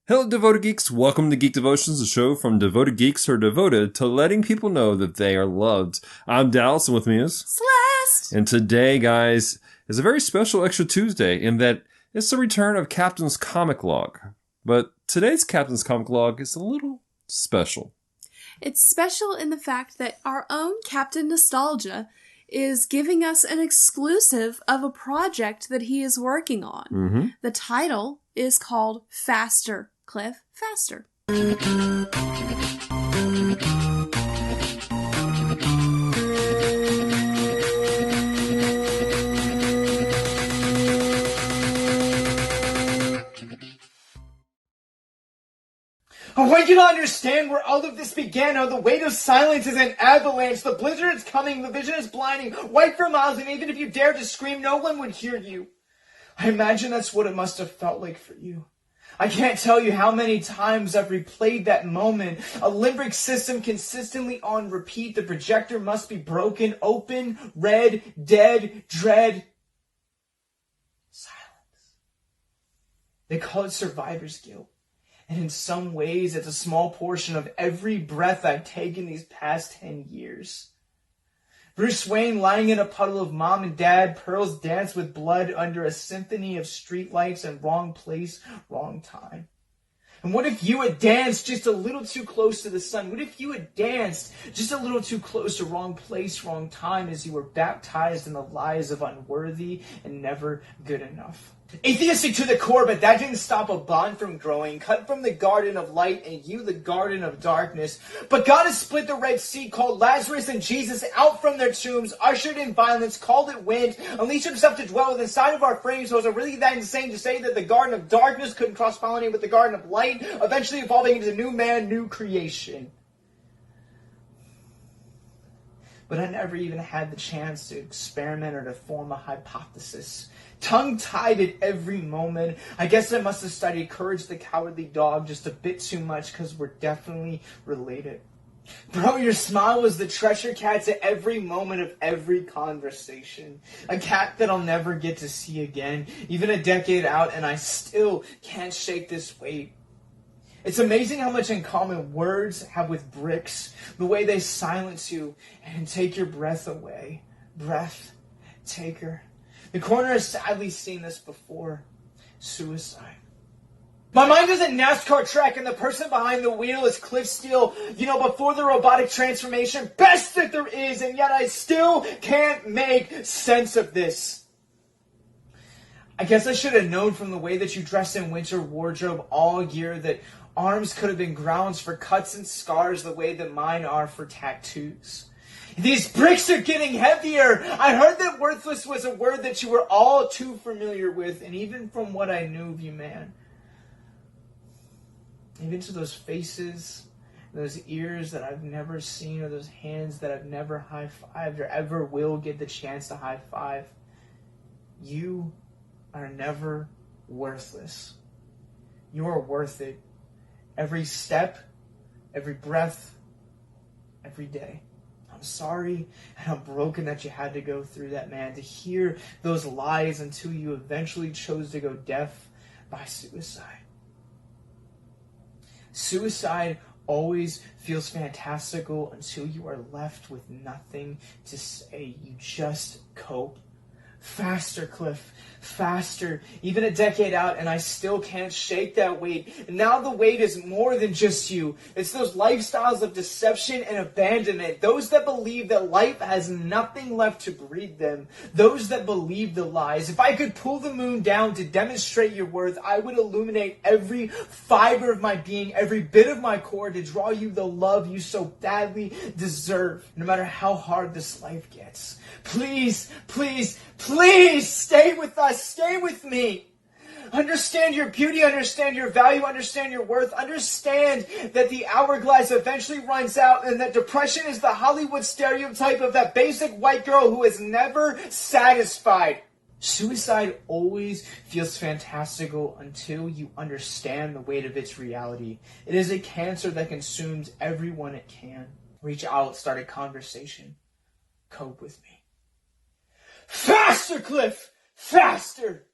Hello, devoted geeks. Welcome to Geek Devotions, a show from devoted geeks who are devoted to letting people know that they are loved. I'm Dallas, and with me is Celeste. And today, guys, is a very special Extra Tuesday in that it's the return of Captain's Comic Log. But today's Captain's Comic Log is a little special. It's special in the fact that our own Captain Nostalgia is giving us an exclusive of a project that he is working on. Mm-hmm. The title is called Faster, Cliff, Faster. I want you to understand where all of this began, how the weight of silence is an avalanche, the blizzard is coming, the vision is blinding, white for miles, and even if you dared to scream, no one would hear you. I imagine that's what it must have felt like for you. I can't tell you how many times I've replayed that moment. A limbic system consistently on repeat, the projector must be broken, open, red, dead, dread, silence. They call it survivor's guilt. And in some ways, it's a small portion of every breath I've taken these past 10 years. Bruce Wayne lying in a puddle of mom and dad, pearls dance with blood under a symphony of streetlights and wrong place, wrong time. And what if you had danced just a little too close to the sun? What if you had danced just a little too close to wrong place, wrong time as you were baptized in the lies of unworthy and never good enough? Atheistic to the core, but that didn't stop a bond from growing, cut from the garden of light and you the garden of darkness. But God has split the Red Sea, called Lazarus and Jesus out from their tombs, ushered in violence, called it wind, unleashed himself to dwell inside of our frames. So is it really that insane to say that the garden of darkness couldn't cross-pollinate with the garden of light, eventually evolving into new man, new creation? But I never even had the chance to experiment or to form a hypothesis. Tongue-tied at every moment. I guess I must have studied Courage the Cowardly Dog just a bit too much because we're definitely related. Bro, your smile was the treasure cats at every moment of every conversation. A cat that I'll never get to see again, even a decade out, and I still can't shake this weight. It's amazing how much in common words have with bricks, the way they silence you and take your breath away. Breath taker. The corner has sadly seen this before. Suicide. My mind is a NASCAR track and the person behind the wheel is Cliff Steele, before the robotic transformation. Best that there is, and yet I still can't make sense of this. I guess I should have known from the way that you dress in winter wardrobe all year that arms could have been grounds for cuts and scars the way that mine are for tattoos. These bricks are getting heavier. I heard that worthless was a word that you were all too familiar with, and even from what I knew of you, man. Even to those faces, those ears that I've never seen, or those hands that I've never high-fived or ever will get the chance to high-five. You are never worthless. You are worth it. Every step, every breath, every day. I'm sorry and I'm broken that you had to go through that, man. To hear those lies until you eventually chose to go deaf by suicide. Suicide always feels fantastical until you are left with nothing to say. You just cope. Faster, Cliff. Faster. Even a decade out, and I still can't shake that weight. And now the weight is more than just you. It's those lifestyles of deception and abandonment. Those that believe that life has nothing left to breed them. Those that believe the lies. If I could pull the moon down to demonstrate your worth, I would illuminate every fiber of my being, every bit of my core to draw you the love you so badly deserve, no matter how hard this life gets. Please, please, please stay with us. Stay with me. Understand your beauty, understand your value, understand your worth, understand that the hourglass eventually runs out and that depression is the Hollywood stereotype of that basic white girl who is never satisfied. Suicide always feels fantastical until you understand the weight of its reality. It is a cancer that consumes everyone it can. Reach out, start a conversation. Cope with me. Faster, Cliff! Faster!